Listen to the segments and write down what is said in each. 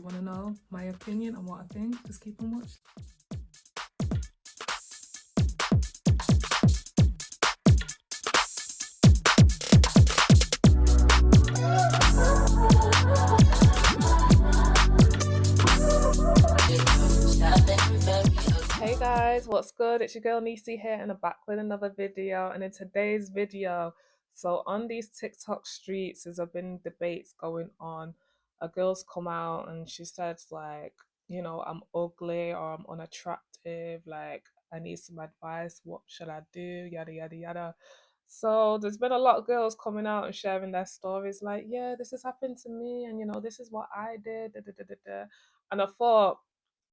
you want to know my opinion on what I think, just keep on watching. Hey guys, what's good? It's your girl Nisi here and I'm back with another video. And in today's video, so on these TikTok streets, there's been debates going on. A girl's come out and she says like, I'm ugly or I'm unattractive, like I need some advice. What should I do? Yada yada yada. So there's been a lot of girls coming out and sharing their stories like, yeah, this has happened to me and this is what I did. Da, da, da, da, da. And I thought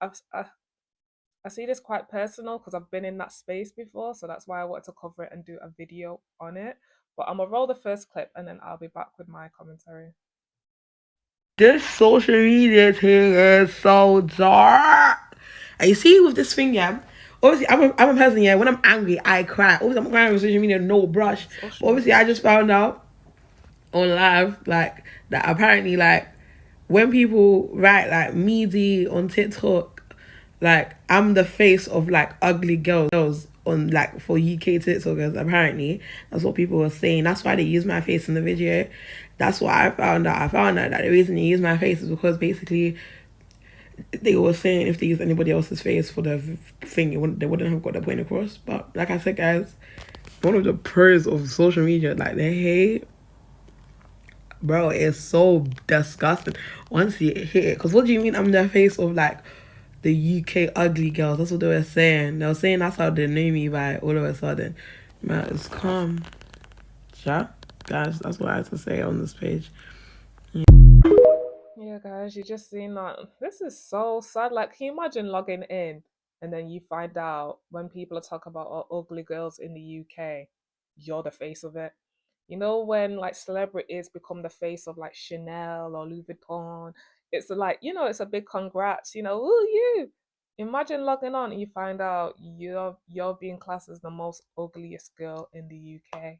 I see this quite personal because I've been in that space before, so that's why I wanted to cover it and do a video on it. But I'm gonna roll the first clip and then I'll be back with my commentary. This social media thing is so dark. And you see with this thing, yeah, obviously I'm a person, yeah, when I'm angry, I cry. Obviously I'm crying on social media, no brush. But obviously I just found out on live, like, that apparently, like, when people write, like, meaty on TikTok, like, I'm the face of, like, ugly girls on, like, for UK TikTokers, apparently. That's what people were saying. That's why they use my face in the video. That's what I found out. I found out that the reason they use my face is because basically they were saying if they use anybody else's face for the thing, they wouldn't have got the point across. But like I said, guys, one of the pros of social media, like the hate, bro, it's so disgusting once you hit it. Because what do you mean I'm the face of, like, the UK ugly girls? That's what they were saying. They were saying that's how they knew me by all of a sudden. Man, it's calm. Yeah, guys, that's what I had to say on this page. Yeah, guys, you just seen that. This is so sad. Like, can you imagine logging in and then you find out when people are talking about ugly girls in the UK, you're the face of it. You know, when like celebrities become the face of like Chanel or Louis Vuitton, it's like, it's a big congrats, ooh, you. Imagine logging on and you find out you're being classed as the most ugliest girl in the UK.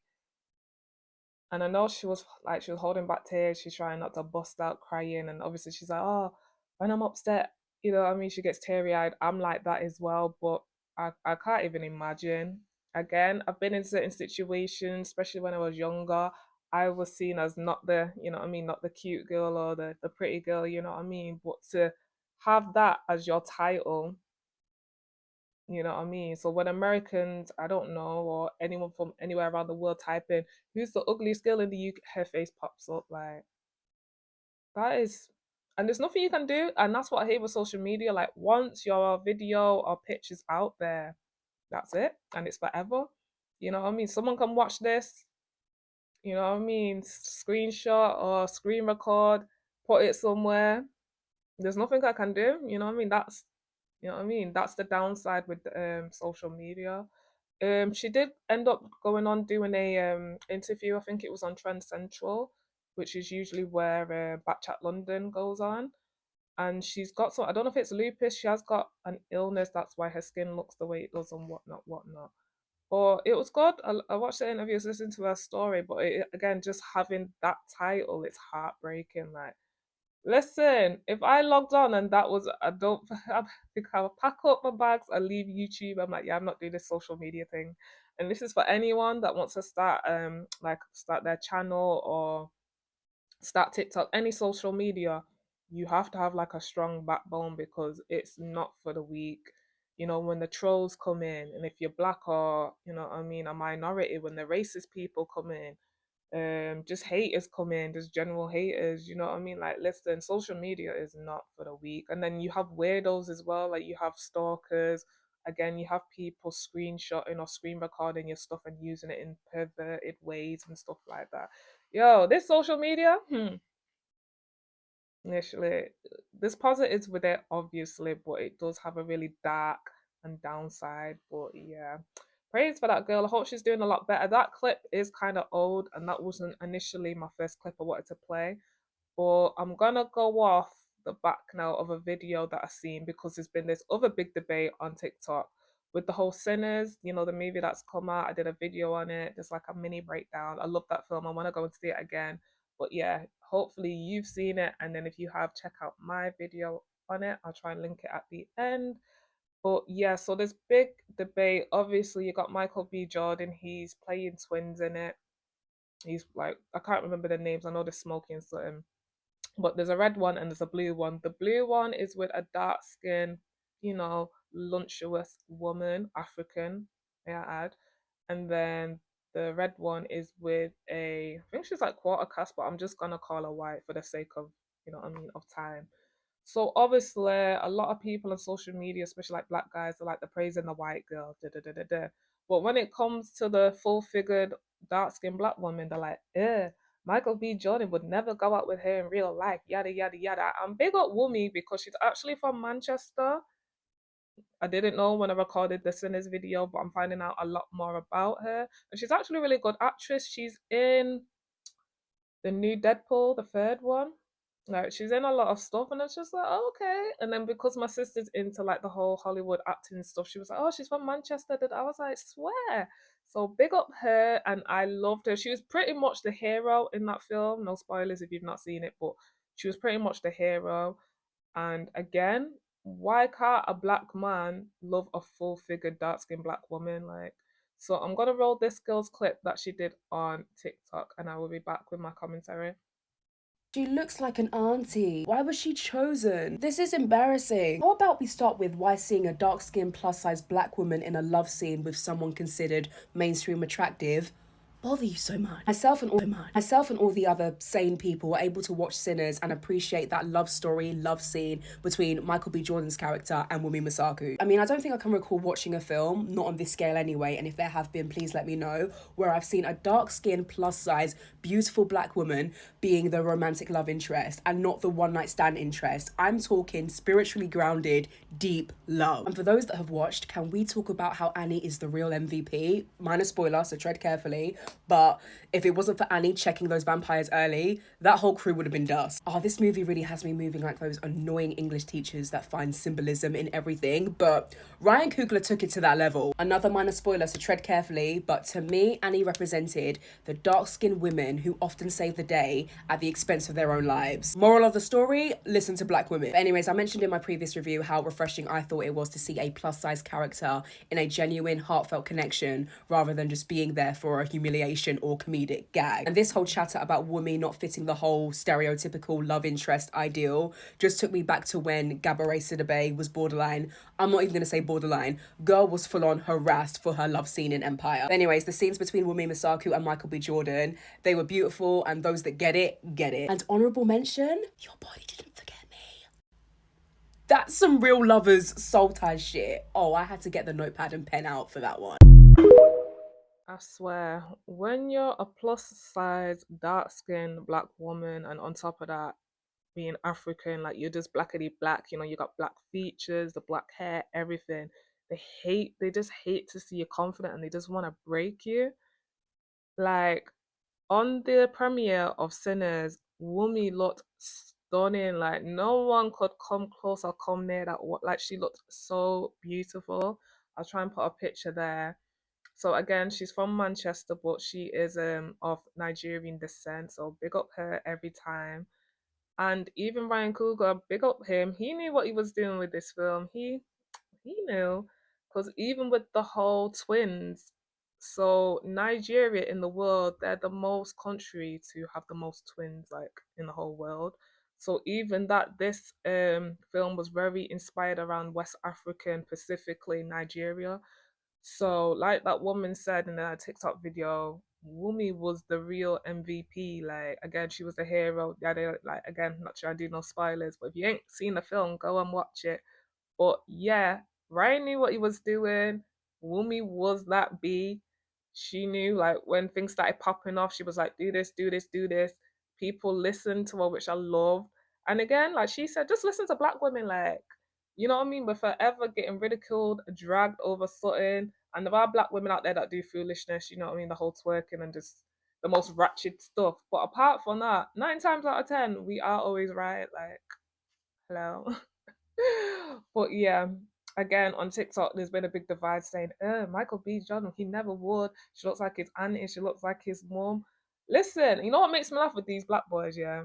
And I know she was holding back tears. She's trying not to bust out crying. And obviously she's like, oh, when I'm upset, what I mean, she gets teary eyed. I'm like that as well. But I can't even imagine. Again, I've been in certain situations, especially when I was younger. I was seen as not the, what I mean, not the cute girl or the pretty girl, you know what I mean? But to have that as your title, you know what I mean? So when Americans, I don't know, or anyone from anywhere around the world type in, who's the ugliest girl in the UK, her face pops up. Like, that is, and there's nothing you can do. And that's what I hate with social media. Like, once your video or picture's out there, that's it. And it's forever. You know what I mean? Someone can watch this, you know what I mean? Screenshot or screen record, put it somewhere. There's nothing I can do. You know what I mean? That's the downside with social media. She did end up going on doing a interview. I think it was on Trend Central, which is usually where Backchat London goes on. And she's got some. I don't know if it's lupus. She has got an illness. That's why her skin looks the way it does and whatnot, whatnot. But it was good. I watched the interviews, listened to her story. But again, just having that title, it's heartbreaking. Like, listen, if I logged on and that was, I don't, I think I'll pack up my bags and leave YouTube. I'm like, yeah, I'm not doing this social media thing. And this is for anyone that wants to start, start their channel or start TikTok, any social media. You have to have like a strong backbone because it's not for the weak. When the trolls come in, and if you're black or, what I mean, a minority, when the racist people come in, just haters come in, just general haters, you know what I mean? Like, listen, social media is not for the weak. And then you have weirdos as well, like you have stalkers. Again, you have people screenshotting or screen recording your stuff and using it in perverted ways and stuff like that. Yo, this social media, initially, there's positives with it, obviously, but it does have a really dark and downside. But yeah, praise for that girl. I hope she's doing a lot better. That clip is kind of old, and that wasn't initially my first clip I wanted to play. But I'm gonna go off the back now of a video that I've seen because there's been this other big debate on TikTok with the whole Sinners, the movie that's come out. I did a video on it, just like a mini breakdown. I love that film. I want to go and see it again. But yeah, hopefully you've seen it, and then if you have, check out my video on it. I'll try and link it at the end. But yeah, so this big debate. Obviously, you got Michael B. Jordan. He's playing twins in it. He's like, I can't remember the names. I know they're smoking something. But there's a red one and there's a blue one. The blue one is with a dark skin, lunctuous woman, African, may I add. And then the red one is with I think she's like quarter caste, but I'm just gonna call her white for the sake of, what I mean, of time. So obviously, a lot of people on social media, especially like black guys, are like, they're praising the white girl, da da da da da. But when it comes to the full-figured dark-skinned black woman, they're like, Michael B. Jordan would never go out with her in real life, yada yada yada. And big up Wumi because she's actually from Manchester. I didn't know when I recorded this in this video, but I'm finding out a lot more about her. And she's actually a really good actress. She's in the new Deadpool, the third one. Like, she's in a lot of stuff, and it's just like, oh, okay. And then because my sister's into like the whole Hollywood acting stuff, she was like, oh, she's from Manchester. I was like, swear. So big up her, and I loved her. She was pretty much the hero in that film. No spoilers if you've not seen it, but she was pretty much the hero. And again, why can't a black man love a full figured dark skinned black woman? Like, so I'm gonna roll this girl's clip that she did on TikTok, and I will be back with my commentary. She looks like an auntie. Why was she chosen? This is embarrassing. How about we start with why seeing a dark-skinned plus-size black woman in a love scene with someone considered mainstream attractive bother you so much? Myself and all the other sane people were able to watch Sinners and appreciate that love story, love scene between Michael B. Jordan's character and Wumi Masaku. I mean, I don't think I can recall watching a film, not on this scale anyway, and if there have been, please let me know, where I've seen a dark-skinned, plus-size, beautiful black woman being the romantic love interest and not the one-night stand interest. I'm talking spiritually grounded, deep love. And for those that have watched, can we talk about how Annie is the real MVP? Minor spoiler, so tread carefully. But if it wasn't for Annie checking those vampires early, that whole crew would have been dust. Oh, this movie really has me moving like those annoying English teachers that find symbolism in everything. But Ryan Coogler took it to that level. Another minor spoiler, so tread carefully. But to me, Annie represented the dark-skinned women who often save the day at the expense of their own lives. Moral of the story, listen to black women. But anyways, I mentioned in my previous review how refreshing I thought it was to see a plus-size character in a genuine, heartfelt connection rather than just being there for a humiliation or comedic gag. And this whole chatter about Wumi not fitting the whole stereotypical love interest ideal just took me back to when Gabourey Sidibe was borderline, I'm not even going to say borderline, girl was full on harassed for her love scene in Empire. But anyways, the scenes between Wumi Masaku and Michael B. Jordan, they were beautiful, and those that get it, get it. And honourable mention, your body didn't forget me. That's some real lovers soul tie shit. Oh, I had to get the notepad and pen out for that one. I swear, when you're a plus size, dark skinned black woman, and on top of that, being African, like, you're just blackety black, you got black features, the black hair, everything. They just hate to see you confident, and they just want to break you. Like, on the premiere of Sinners, Wumi looked stunning. Like, no one could come close or come near that. Like, she looked so beautiful. I'll try and put a picture there. So again, she's from Manchester, but she is of Nigerian descent. So big up her every time. And even Ryan Coogler, big up him. He knew what he was doing with this film. He knew, because even with the whole twins, so Nigeria in the world, they're the most country to have the most twins, like, in the whole world. So even that, this film was very inspired around West African, specifically Nigeria. So, like that woman said in a TikTok video, Wumi was the real MVP. Like, again, she was the hero. Yeah, like, again, not sure I do no spoilers, but if you ain't seen the film, go and watch it. But yeah, Ryan knew what he was doing. Wumi was that bee. She knew, like, when things started popping off, she was like, do this, do this, do this. People listened to her, which I love. And again, like she said, just listen to black women, like, you know what I mean? We're forever getting ridiculed, dragged over something. And there are black women out there that do foolishness, you know what I mean? The whole twerking and just the most ratchet stuff. But apart from that, 9 times out of 10, we are always right. Like, hello. But yeah, again, on TikTok, there's been a big divide saying, Michael B. Jordan, he never would. She looks like his auntie, she looks like his mom. Listen, you know what makes me laugh with these black boys, yeah?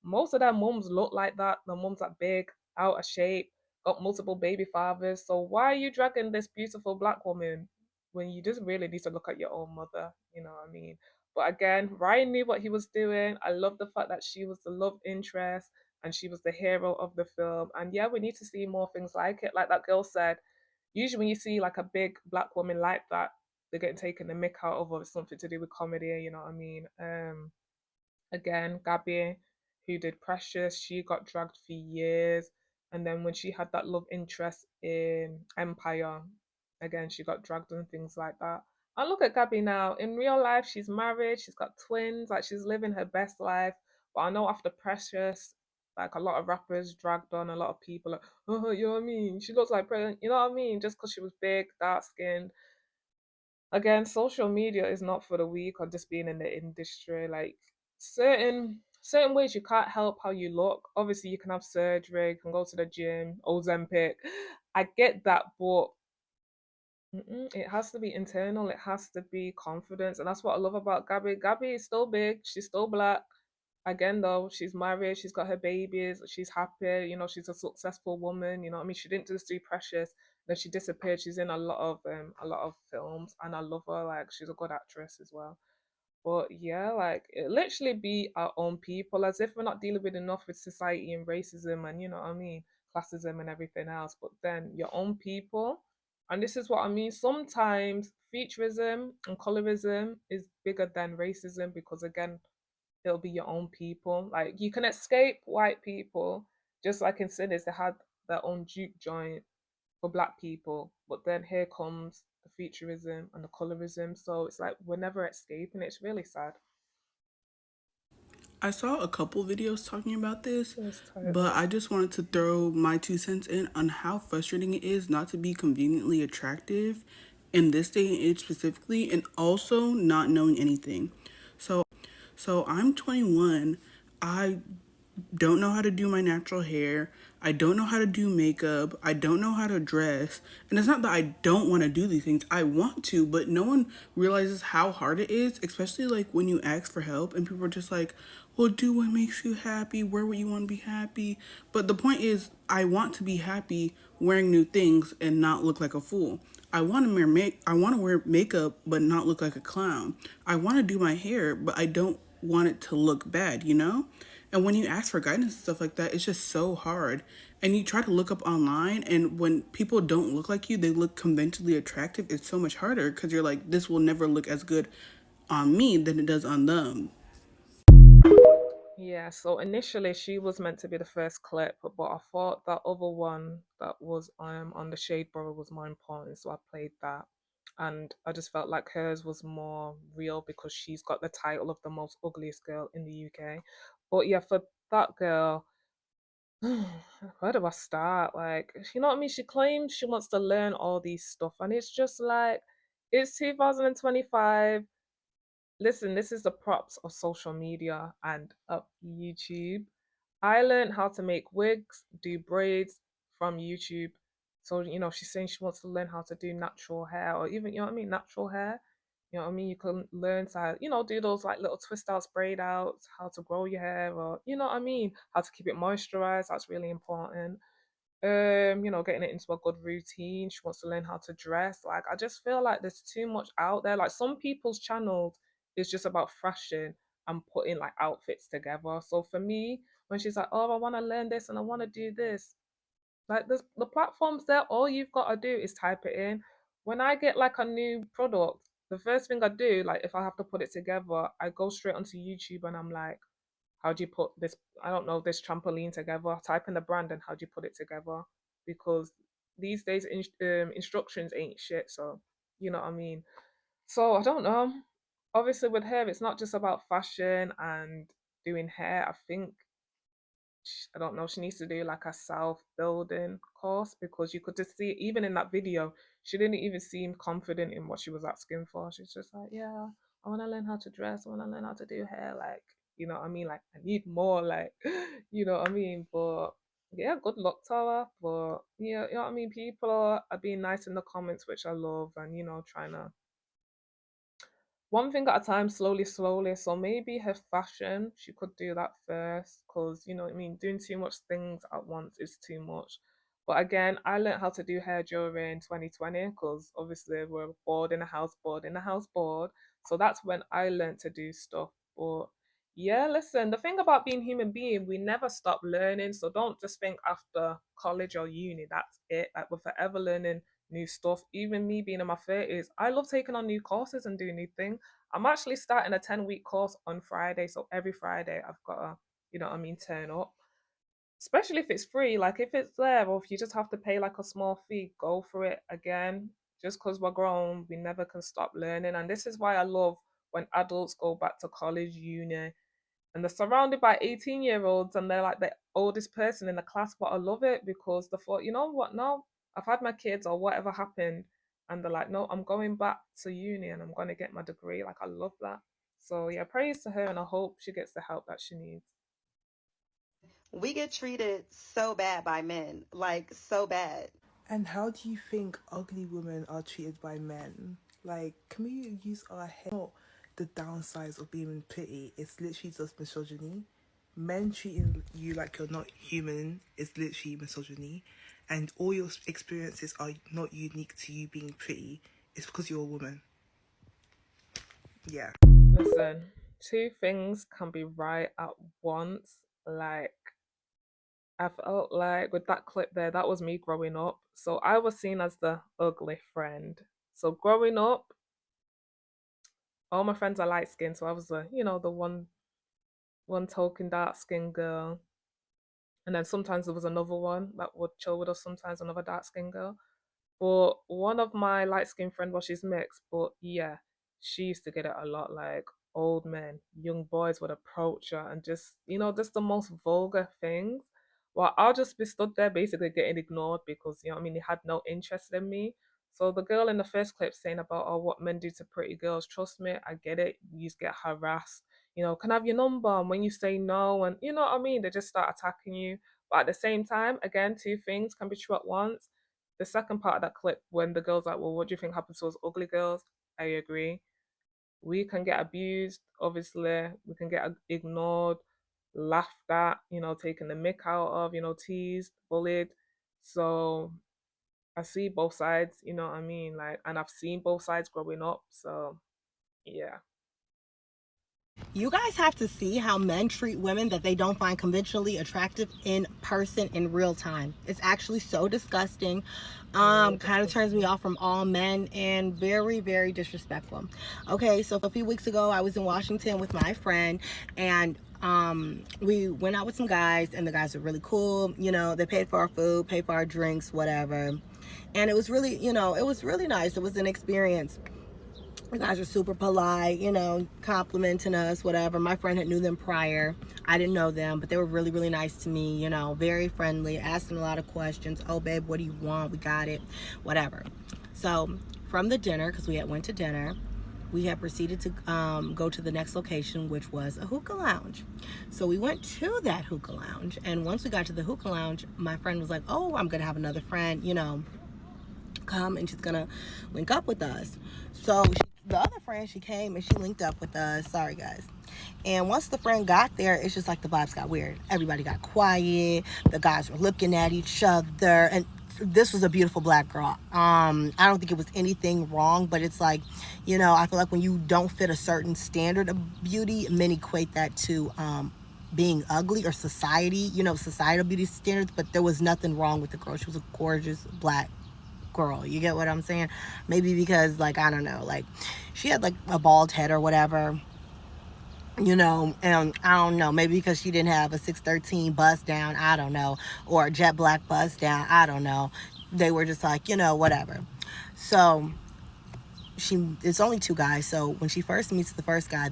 most of their mums look like that. The mums are big, out of shape, got multiple baby fathers. So why are you dragging this beautiful black woman when you just really need to look at your own mother? You know what I mean? But again, Ryan knew what he was doing. I love the fact that she was the love interest and she was the hero of the film. And yeah, we need to see more things like it. Like that girl said, usually when you see like a big black woman like that, they're getting taken the mick out of, or it's something to do with comedy, you know what I mean? Again, Gabby, who did Precious, she got dragged for years. And then when she had that love interest in Empire, again, she got dragged and things like that. And look at Gabby now. In real life, she's married, she's got twins, like she's living her best life. But I know after Precious, like a lot of rappers dragged on, a lot of people, like, oh, you know what I mean? She looks like pregnant, you know what I mean? Just because she was big, dark skinned, again, social media is not for the weak or just being in the industry. Like certain ways you can't help how you look. Obviously, you can have surgery, you can go to the gym, Ozempic. I get that, but it has to be internal. It has to be confidence, and that's what I love about Gabby. Gabby is still big. She's still black. Again, though, she's married. She's got her babies. She's happy. You know, she's a successful woman. You know what I mean? She didn't just do Precious. Then she disappeared. She's in a lot of films, and I love her. Like she's a good actress as well. But yeah, like it literally be our own people, as if we're not dealing with enough with society and racism and you know what I mean, classism and everything else. But then your own people, and this is what I mean. Sometimes featureism and colorism is bigger than racism because again, it'll be your own people. Like you can escape white people, just like in Sinners, they had their own juke joint for black people. But then here comes the futurism and the colorism. So it's like we're never escaping. It's really sad. I saw a couple videos talking about this, It's but totally. I just wanted to throw my 2 cents in on how frustrating it is not to be conveniently attractive in this day and age specifically, and also not knowing anything. So I'm 21. I don't know how to do my natural hair. I don't know how to do makeup. I don't know how to dress. And it's not that I don't want to do these things. I want to, but no one realizes how hard it is, especially like when you ask for help and people are just like, well, do what makes you happy, wear what you want to be happy. But the point is, I want to be happy wearing new things and not look like a fool. I want to wear makeup but not look like a clown. I want to do my hair, but I don't want it to look bad, you know? And when you ask for guidance and stuff like that, it's just so hard. And you try to look up online, and when people don't look like you, they look conventionally attractive. It's so much harder because you're like, this will never look as good on me than it does on them. Yeah, so initially she was meant to be the first clip, but I thought that other one that was on the Shade Borough was more important, so I played that. And I just felt like hers was more real because she's got the title of the most ugliest girl in the UK. But yeah, for that girl, where do I start? Like, you know what I mean? She claims she wants to learn all these stuff, and it's just like, it's 2025. Listen, this is the props of social media and of YouTube. I learned how to make wigs, do braids from YouTube. So, you know, she's saying she wants to learn how to do natural hair or even, you know what I mean, natural hair. You know what I mean? You can learn to, you know, do those like little twist outs, braid outs, how to grow your hair, or, you know what I mean? How to keep it moisturized. That's really important. You know, getting it into a good routine. She wants to learn how to dress. Like, I just feel like there's too much out there. Like, some people's channels is just about fashion and putting like outfits together. So for me, when she's like, "Oh, I want to learn this and I want to do this," like the platforms there, all you've got to do is type it in. When I get like a new product, the first thing I do, like if I have to put it together, I go straight onto YouTube and I'm like, how do you put this, I don't know, this trampoline together? Type in the brand and how do you put it together? Because these days instructions ain't shit. So you know what I mean. So I don't know. Obviously, with her, it's not just about fashion and doing hair. I think I don't know. She needs to do like a self building course because you could just see even in that video, she didn't even seem confident in what she was asking for. She's just like, yeah, I want to learn how to dress. I want to learn how to do hair. Like, you know what I mean? Like, I need more. Like, you know what I mean? But yeah, good luck to her. But yeah, you know what I mean? People are being nice in the comments, which I love, and you know, trying to one thing at a time, slowly, slowly. So maybe her fashion, she could do that first, because you know what I mean. Doing too much things at once is too much. But again, I learned how to do hair during 2020 because obviously we're bored in a house, bored in a house, bored. So that's when I learned to do stuff. But yeah, listen, the thing about being human being, we never stop learning. So don't just think after college or uni, that's it. Like we're forever learning new stuff. Even me being in my 30s, I love taking on new courses and doing new things. I'm actually starting a 10-week course on Friday. So every Friday I've got to, you know what I mean, turn up. Especially if it's free, like if it's there, or if you just have to pay like a small fee, go for it again. Just because we're grown, we never can stop learning. And this is why I love when adults go back to college, uni, and they're surrounded by 18-year-olds and they're like the oldest person in the class. But I love it because the thought, you know what, no, I've had my kids or whatever happened, and they're like, no, I'm going back to uni and I'm going to get my degree. Like I love that. So yeah, praise to her, and I hope she gets the help that she needs. We get treated so bad by men, like so bad. And how do you think ugly women are treated by men? Like, can we use our head? Not the downsides of being pretty. It's literally just misogyny. Men treating you like you're not human is literally misogyny. And all your experiences are not unique to you being pretty. It's because you're a woman. Yeah. Listen, two things can be right at once. Like, I felt like with that clip there, that was me growing up. So I was seen as the ugly friend. So growing up, all my friends are light skinned, so I was the, you know, the one token dark skinned girl. And then sometimes there was another one that would chill with us, sometimes another dark skinned girl. But one of my light skinned friend, well, she's mixed, but yeah, she used to get it a lot. Like old men, young boys would approach her and just, you know, just the most vulgar things. Well, I'll just be stood there basically getting ignored because, you know what I mean, they had no interest in me. So the girl in the first clip saying about, oh, what men do to pretty girls, trust me, I get it. You just get harassed. You know, can I have your number? And when you say no, and you know what I mean, they just start attacking you. But at the same time, again, two things can be true at once. The second part of that clip, when the girl's like, well, what do you think happens to us ugly girls? I agree. We can get abused, obviously. We can get ignored, laughed at, you know, taken the mick out of, you know, teased, bullied. So I see both sides, you know what I mean? Like, and I've seen both sides growing up. So yeah. You guys have to see how men treat women that they don't find conventionally attractive in person in real time. It's actually so disgusting. Yeah, Kind of turns me disgusting. off from all men and very, very disrespectful. Okay, so a few weeks ago, I was in Washington with my friend, and we went out with some guys, and the guys were really cool. You know, they paid for our food, paid for our drinks, whatever. And it was really, you know, it was really nice. It was an experience. The guys are super polite, you know, complimenting us, whatever. My friend had knew them prior. I didn't know them, but they were really, really nice to me, you know, very friendly, asking a lot of questions. Oh, babe, what do you want? We got it, whatever. So from the dinner, because we had went to dinner, we had proceeded to go to the next location, which was a hookah lounge. So we went to that hookah lounge, and once we got to the hookah lounge, my friend was like, oh, I'm gonna have another friend, you know, come, and she's gonna link up with us. So the other friend, she came and she linked up with us. Sorry, guys. And once the friend got there, it's just like the vibes got weird. Everybody got quiet. The guys were looking at each other, and this was a beautiful black girl. I don't think it was anything wrong, but it's like, you know, I feel like when you don't fit a certain standard of beauty, men equate that to being ugly, or society, you know, societal beauty standards. But there was nothing wrong with the girl. She was a gorgeous black girl. You get what I'm saying? Maybe because, like, I don't know, like she had like a bald head or whatever, you know, and I don't know, maybe because she didn't have a 613 bust down, I don't know, or a jet black bust down, I don't know. They were just like, you know, whatever. So it's only two guys. So when she first meets the first guy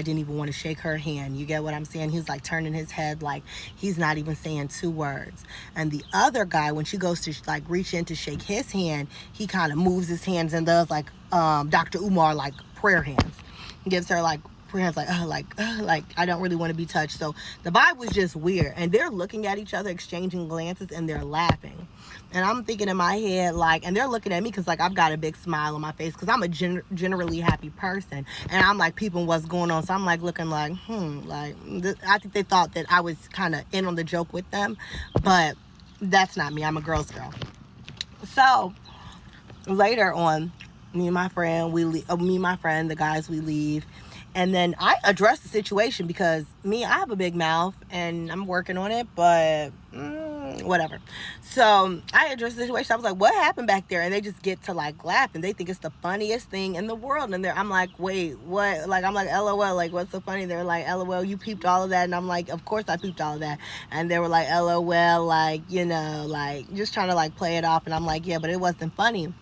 didn't even want to shake her hand. You get what I'm saying? He's like turning his head, like he's not even saying two words. And the other guy, when she goes to like reach in to shake his hand, he kind of moves his hands and does like Dr. Umar, like prayer hands. Gives her like put hands like I don't really want to be touched. So the vibe was just weird, and they're looking at each other, exchanging glances, and they're laughing. And I'm thinking in my head, like, and they're looking at me because, like, I've got a big smile on my face because I'm a generally happy person. And I'm, like, peeping what's going on. So I'm, like, looking like, I think they thought that I was kind of in on the joke with them. But that's not me. I'm a girl's girl. So later on, me and my friend, the guys, we leave. And then I address the situation because I have a big mouth and I'm working on it, but whatever. So I addressed the situation. I was like, what happened back there? And they just get to like laugh and they think it's the funniest thing in the world. And I'm like, wait, what? Like, I'm like, LOL, like, what's so funny? They're like, LOL, you peeped all of that. And I'm like, of course I peeped all of that. And they were like, LOL, like, you know, like just trying to like play it off. And I'm like, yeah, but it wasn't funny.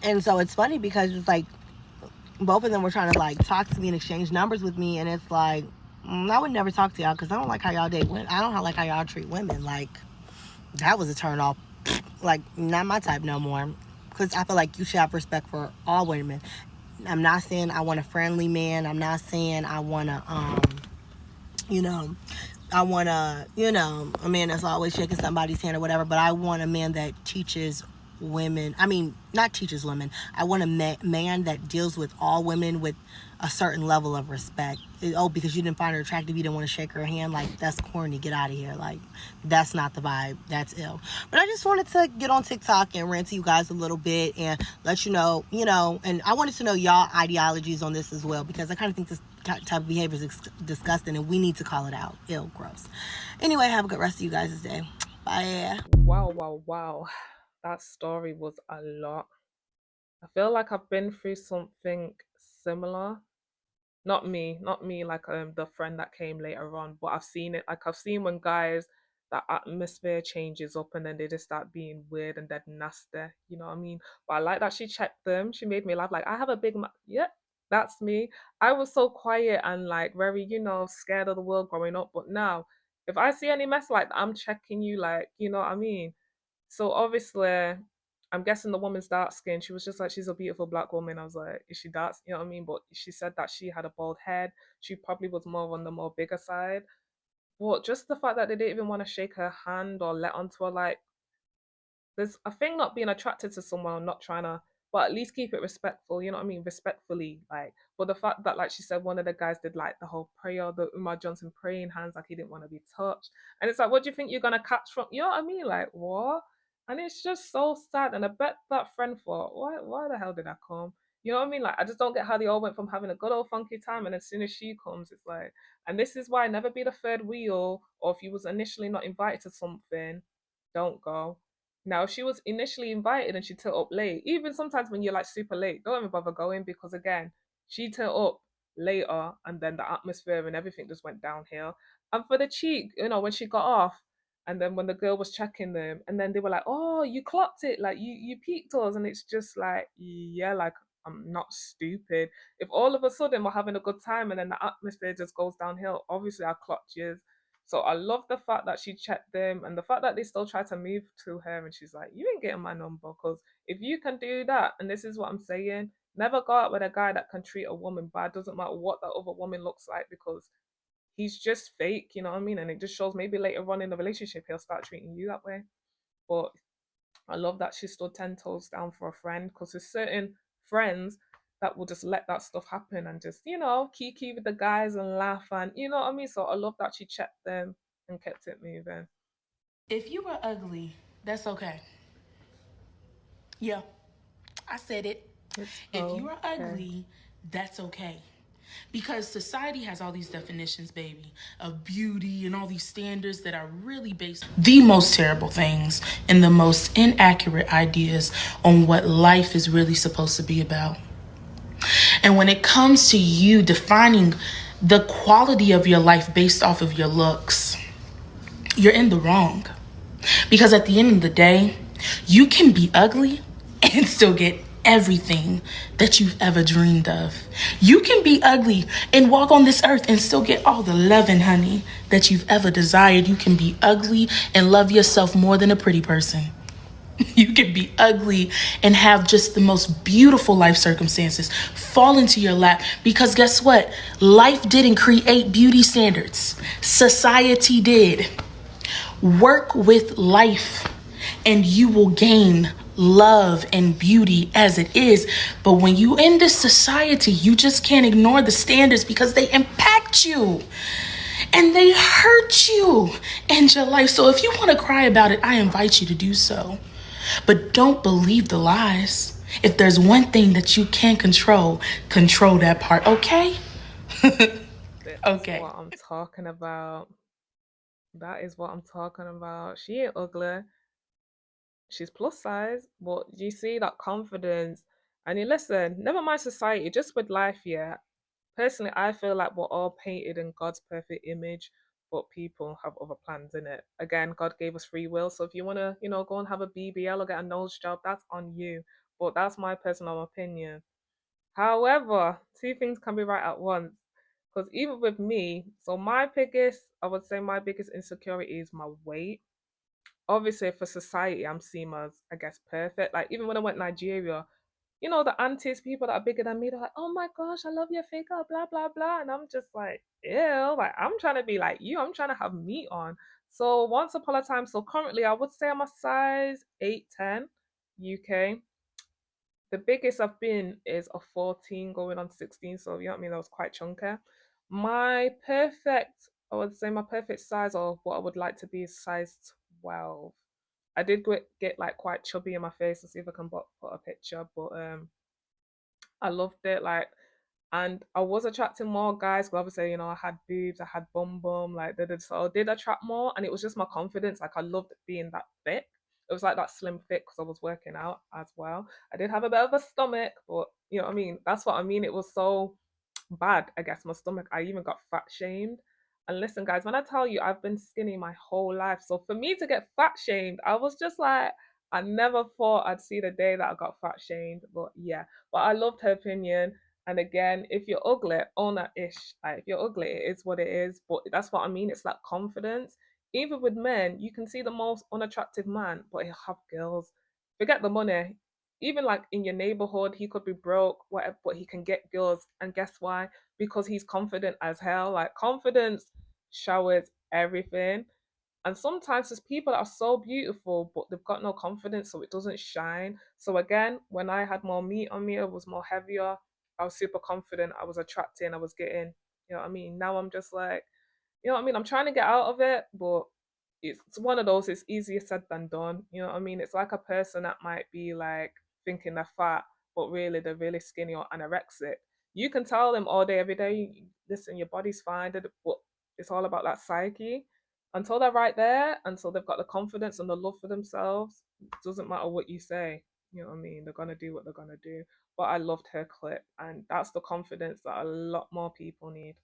And so it's funny because it's like, both of them were trying to like talk to me and exchange numbers with me, and it's like, I would never talk to y'all because I don't like how y'all date women. I don't like how y'all treat women. Like, that was a turn off. Like, not my type no more. Because I feel like you should have respect for all women. I'm not saying I want a friendly man. I'm not saying I want to, a man that's always shaking somebody's hand or whatever. But I want a man that teaches women. I mean, not teaches women. I want a man that deals with all women with a certain level of respect. Because you didn't find her attractive, you didn't want to shake her hand. Like, that's corny. Get out of here. Like, that's not the vibe. That's ill. But I just wanted to get on TikTok and rant to you guys a little bit and let you know, and I wanted to know y'all ideologies on this as well, because I kind of think this type of behavior is disgusting and we need to call it out. Ill, gross. Anyway, have a good rest of you guys' day. Bye. Wow. That story was a lot. I feel like I've been through something similar. Not me, like the friend that came later on, but I've seen it. Like, I've seen when guys, that atmosphere changes up and then they just start being weird and dead nasty. You know what I mean? But I like that she checked them. She made me laugh. Like, I have a big mouth. Yeah, that's me. I was so quiet and like very, scared of the world growing up. But now, if I see any mess like that, I'm checking you. Like, you know what I mean? So obviously, I'm guessing the woman's dark skin. She was just like, she's a beautiful black woman. I was like, is she dark? You know what I mean? But she said that she had a bald head. She probably was more on the more bigger side. But just the fact that they didn't even want to shake her hand or let onto her, like, there's a thing not being attracted to someone or not trying to, but at least keep it respectful. You know what I mean? Respectfully, like. But the fact that, like she said, one of the guys did like the whole prayer, the Umar Johnson praying hands, like he didn't want to be touched, and it's like, what do you think you're gonna catch from? You know what I mean? Like, what? And it's just so sad. And I bet that friend thought, why the hell did I come? You know what I mean? Like, I just don't get how they all went from having a good old funky time, and as soon as she comes, it's like, and this is why never be the third wheel, or if you was initially not invited to something, don't go. Now, if she was initially invited and she turned up late, even sometimes when you're like super late, don't even bother going, because again, she turned up later and then the atmosphere and everything just went downhill. And for the cheek, when she got off and then when the girl was checking them and then they were like, oh, you clocked it, like you peeked us. And it's just like, yeah, like, I'm not stupid. If all of a sudden we're having a good time and then the atmosphere just goes downhill, obviously I clocked you. So I love the fact that she checked them and the fact that they still try to move to her and she's like, you ain't getting my number, because if you can do that, and this is what I'm saying, never go out with a guy that can treat a woman bad, doesn't matter what that other woman looks like, because he's just fake, you know what I mean? And it just shows maybe later on in the relationship he'll start treating you that way. But I love that she stood 10 toes down for a friend, because there's certain friends that will just let that stuff happen and just, kiki with the guys and laugh, and you know what I mean? So I love that she checked them and kept it moving. If you were ugly, that's okay. Yeah, I said it. It's If you are okay. ugly, that's okay. Because society has all these definitions, baby, of beauty and all these standards that are really based on the most terrible things and the most inaccurate ideas on what life is really supposed to be about. And when it comes to you defining the quality of your life based off of your looks, you're in the wrong. Because at the end of the day, you can be ugly and still get everything that you've ever dreamed of. You can be ugly and walk on this earth and still get all the love and honey that you've ever desired. You can be ugly and love yourself more than a pretty person. You can be ugly and have just the most beautiful life circumstances fall into your lap, because guess what? Life didn't create beauty standards. Society did. Work with life and you will gain love and beauty as it is. But when you in this society, you just can't ignore the standards because they impact you and they hurt you and your life. So if you want to cry about it, I invite you to do so. But don't believe the lies. If there's one thing that you can control that part, okay? That's Okay. what I'm talking about. That is what I'm talking about. She ain't ugly. She's plus size, but you see that confidence. And you listen, never mind society, just with life, yeah. Personally, I feel like we're all painted in God's perfect image, but people have other plans in it. Again, God gave us free will, so if you want to, go and have a BBL or get a nose job, that's on you. But that's my personal opinion. However, two things can be right at once. Because even with me, so I would say my biggest insecurity is my weight. Obviously, for society, I'm seen as, I guess, perfect. Like, even when I went to Nigeria, the aunties, people that are bigger than me, they're like, oh my gosh, I love your figure, blah, blah, blah. And I'm just like, ew, like, I'm trying to be like you. I'm trying to have meat on. So, once upon a time, so currently, I would say I'm a size 8, 10 UK. The biggest I've been is a 14 going on 16. So, you know what I mean? That was quite chunky. I would say my perfect size, or what I would like to be, is size 12. I did get like quite chubby in my face. Let's see if I can put a picture. But I loved it. Like, and I was attracting more guys. Because obviously, I had boobs, I had bum, like so I did attract more, and it was just my confidence. Like, I loved being that thick. It was like that slim fit because I was working out as well. I did have a bit of a stomach, but you know what I mean. That's what I mean. It was so bad, I guess, my stomach. I even got fat shamed. And listen, guys, when I tell you I've been skinny my whole life, so for me to get fat shamed, I was just like, I never thought I'd see the day that I got fat shamed. But yeah, but I loved her opinion. And again, if you're ugly, own that ish. Like, if you're ugly, it is what it is. But that's what I mean. It's that confidence. Even with men, you can see the most unattractive man, but he'll have girls. Forget the money. Even like in your neighborhood, he could be broke, whatever, but he can get girls. And guess why? Because he's confident as hell. Like, confidence showers everything. And sometimes there's people that are so beautiful, but they've got no confidence, so it doesn't shine. So again, when I had more meat on me, I was more heavier. I was super confident. I was attracting. I was getting, you know what I mean? Now I'm just like, you know what I mean? I'm trying to get out of it, but it's one of those, it's easier said than done. You know what I mean? It's like a person that might be like thinking they're fat, but really they're really skinny or anorexic. You can tell them all day, every day, listen, your body's fine, but it's all about that psyche. Until they're right there, until they've got the confidence and the love for themselves, it doesn't matter what you say. You know what I mean? They're gonna do what they're gonna do. But I loved her clip, and that's the confidence that a lot more people need.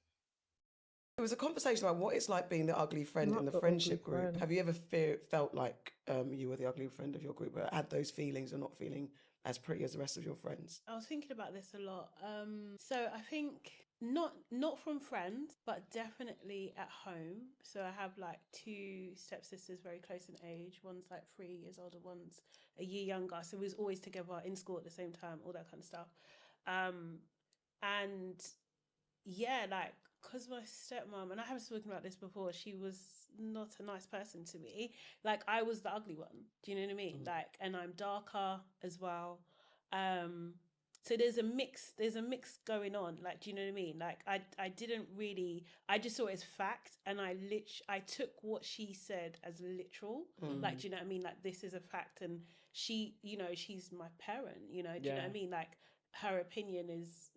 It was a conversation about what it's like being the ugly friend in Not the the ugly friendship group. friend. Have you ever felt like you were the ugly friend of your group, or had those feelings of not feeling as pretty as the rest of your friends? I was thinking about this a lot. So I think not from friends, but definitely at home. So I have like two stepsisters very close in age. One's like 3 years older, one's a year younger. So we was always together in school at the same time, all that kind of stuff. Um, and yeah, like, because my stepmom, and I haven't spoken about this before, she was not a nice person to me. Like, I was the ugly one. Do you know what I mean? Like, and I'm darker as well. Um, so there's a mix going on. Like, do you know what I mean? Like, I didn't really, I just saw it as fact, and I took what she said as literal. Like, do you know what I mean? Like, this is a fact, and she, she's my parent. Do you know what I mean? Like, her opinion is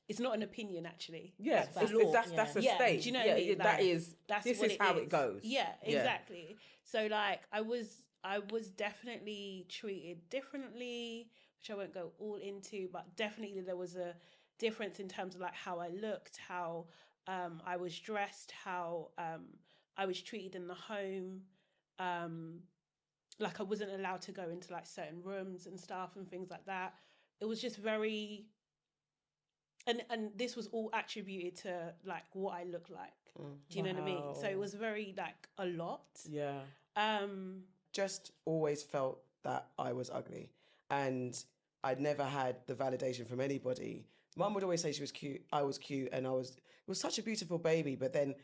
it's not an opinion actually. Yeah, It's law. that's a Yeah, do state. you know what Yeah, I mean? that Like, is. that's This what is it how is. it goes. Yeah, Yeah. exactly. So like I was definitely treated differently, which I won't go all into, but definitely there was a difference in terms of like how I looked, how I was dressed, how I was treated in the home. Um like I wasn't allowed to go into like certain rooms and stuff and things like that. It was just very, and this was all attributed to like what I look like. Do you know what I mean? So it was very like a lot. Yeah. Um Just always felt that I was ugly. And I'd never had the validation from anybody. Mum would always say she was cute, I was cute, and it was such a beautiful baby. But then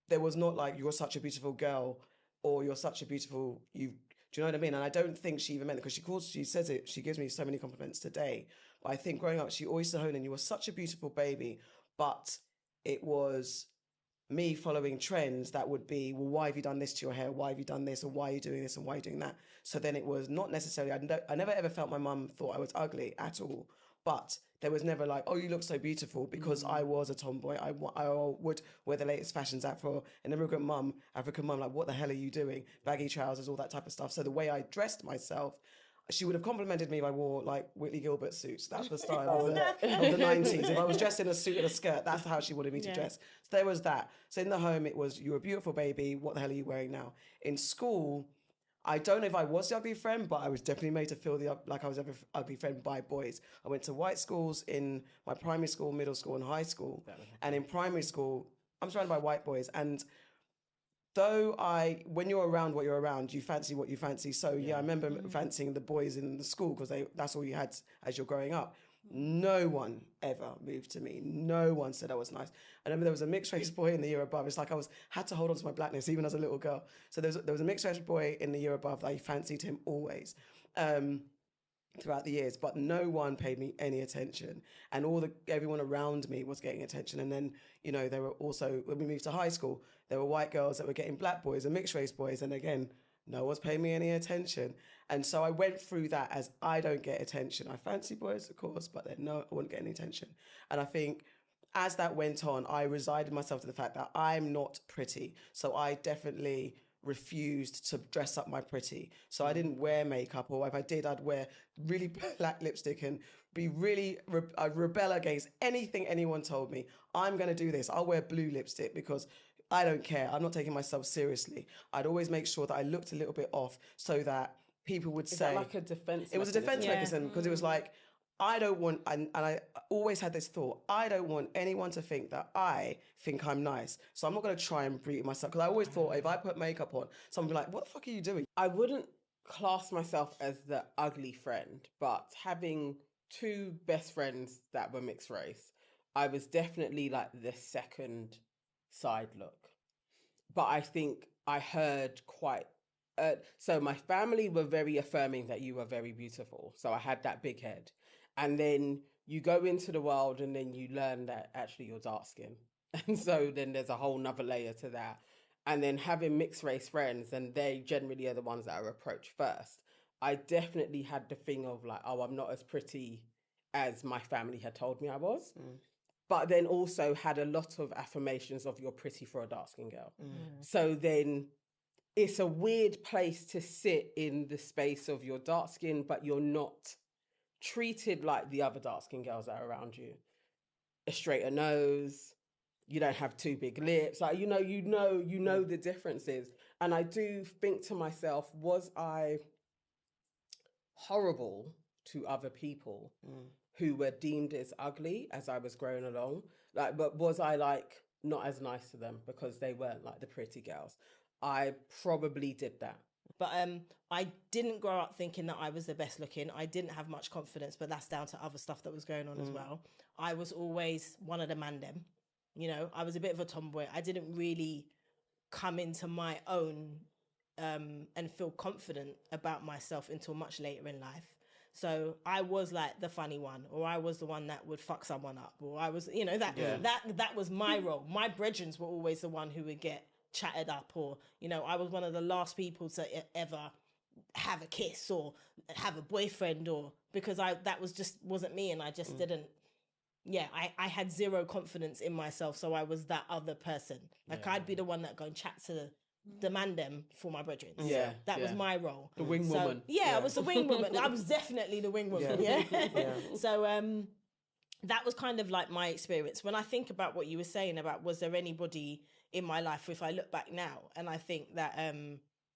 there was not like, you're such a beautiful girl, or you're such a beautiful, do you know what I mean? And I don't think she even meant it, because she says it, she gives me so many compliments today. But I think growing up, she always said, Honan, you were such a beautiful baby. But it was me following trends that would be, well, why have you done this to your hair? Why have you done this? Or why are you doing this? And why are you doing that? So then it was not necessarily, I never ever felt my mum thought I was ugly at all. But there was never like, oh, you look so beautiful, because I was a tomboy. I would wear the latest fashions out for an immigrant mum, African mum, like, what the hell are you doing? Baggy trousers, all that type of stuff. So the way I dressed myself, she would have complimented me if I wore like Whitley Gilbert suits. That's the style of the 90s. If I was dressed in a suit and a skirt, that's how she wanted me to dress. So there was that. So in the home, it was, you're a beautiful baby. What the hell are you wearing now? In school, I don't know if I was the ugly friend, but I was definitely made to feel like I was an ugly friend by boys. I went to white schools in my primary school, middle school, and high school. And in primary school, I'm surrounded by white boys. And when you're around what you're around, you fancy what you fancy. So I remember fancying the boys in the school, because that's all you had as you're growing up. No one ever moved to me. No one said I was nice. I remember there was a mixed race boy in the year above. It's like I had to hold on to my blackness even as a little girl. So there was a mixed race boy in the year above that I fancied him always. Throughout the years, but no one paid me any attention, and everyone around me was getting attention. And then, there were also, when we moved to high school, there were white girls that were getting black boys and mixed race boys, and again, no one's paying me any attention. And so I went through that as, I don't get attention. I fancy boys, of course, but then no, I wouldn't get any attention. And I think as that went on, I resigned myself to the fact that I'm not pretty. So I definitely refused to dress up my pretty. So I didn't wear makeup, or if I did, I'd wear really black lipstick and I'd rebel against anything anyone told me. I'm going to do this. I'll wear blue lipstick because I don't care. I'm not taking myself seriously. I'd always make sure that I looked a little bit off, so that people would say... Is that like a defense It was a defense mechanism, because it was like, I don't want, and I always had this thought, I don't want anyone to think that I think I'm nice. So I'm not going to try and breathe myself. Because I always thought, if I put makeup on, someone would be like, what the fuck are you doing? I wouldn't class myself as the ugly friend, but having two best friends that were mixed race, I was definitely like the second side look. But I think I heard quite... so my family were very affirming that you were very beautiful. So I had that big head. And then you go into the world and then you learn that actually you're dark skinned. And so then there's a whole nother layer to that. And then having mixed race friends, and they generally are the ones that are approached first. I definitely had the thing of like, oh, I'm not as pretty as my family had told me I was. But then also had a lot of affirmations of, you're pretty for a dark skinned girl. So then it's a weird place to sit in the space of, you're dark skinned, but you're not treated like the other dark-skinned girls that are around you. A straighter nose, you don't have two big lips, like you know the differences. And I do think to myself, was I horrible to other people who were deemed as ugly as I was growing along? Like, but was I like not as nice to them because they weren't like the pretty girls? I probably did that. But I didn't grow up thinking that I was the best looking. I didn't have much confidence, but that's down to other stuff that was going on as well. I was always one of the man them. I was a bit of a tomboy. I didn't really come into my own and feel confident about myself until much later in life. So I was like the funny one, or I was the one that would fuck someone up, or I was, that was my role. My brethrens were always the one who would get chatted up, or I was one of the last people to ever have a kiss or have a boyfriend, or because that wasn't me, and I just didn't. I had zero confidence in myself, so I was that other person. Like I'd be the one that go and chat to the man them for my brethren. That was my role. The wing woman. I was the wing woman. I was definitely the wing woman. So that was kind of like my experience. When I think about what you were saying about, was there anybody in my life, if I look back now, and I think that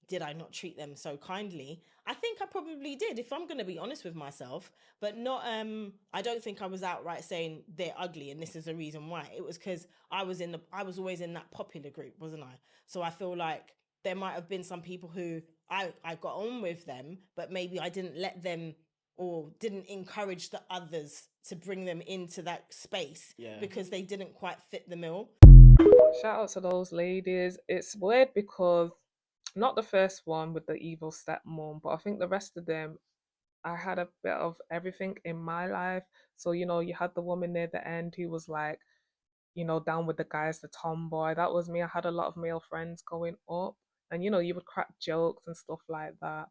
did I not treat them so kindly? I think I probably did, if I'm going to be honest with myself, but not, I don't think I was outright saying they're ugly and this is the reason why. It was because I was always in that popular group, wasn't I? So I feel like there might have been some people who I got on with them, but maybe I didn't let them or didn't encourage the others to bring them into that space because they didn't quite fit the mill. Shout out to those ladies. It's weird because not the first one with the evil stepmom, but I think the rest of them, I had a bit of everything in my life. So, you had the woman near the end who was like, down with the guys, the tomboy. That was me. I had a lot of male friends going up, and you would crack jokes and stuff like that.